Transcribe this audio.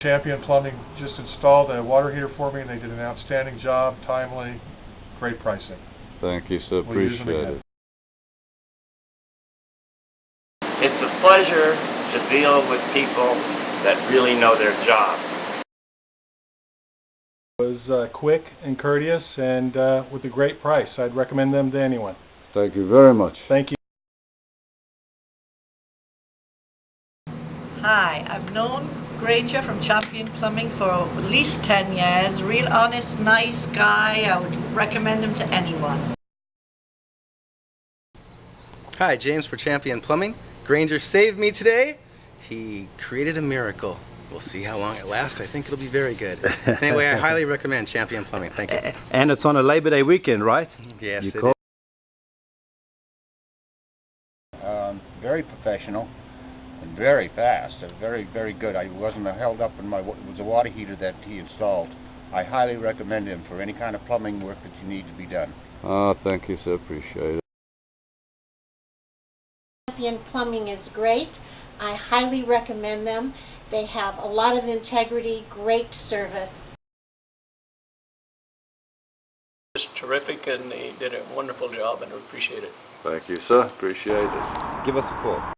Champion Plumbing just installed a water heater for me, and they did an outstanding job, timely, great pricing. Thank you, sir. We'll use them Appreciate again. it. It's a pleasure to deal with people that really know their job. It was quick and courteous and with a great price. I'd recommend them to anyone. Thank you very much. Thank you. Hi, I've known Granger from Champion Plumbing for at least 10 years. Real honest, nice guy. I would recommend him to anyone. Hi, James for Champion Plumbing. Granger saved me today. He created a miracle. We'll see how long it lasts. I think it'll be very good. Anyway, I highly recommend Champion Plumbing. Thank you. And it's on a Labor Day weekend, right? Yes, it is. Very professional and very fast. Very, very good. I wasn't held up in it was a water heater that he installed. I highly recommend him for any kind of plumbing work that you need to be done. Oh, thank you, sir. Appreciate it. Champion Plumbing is great. I highly recommend them. They have a lot of integrity, great service. It's terrific, and they did a wonderful job, and I appreciate it. Thank you, sir. Appreciate it. Give us a call.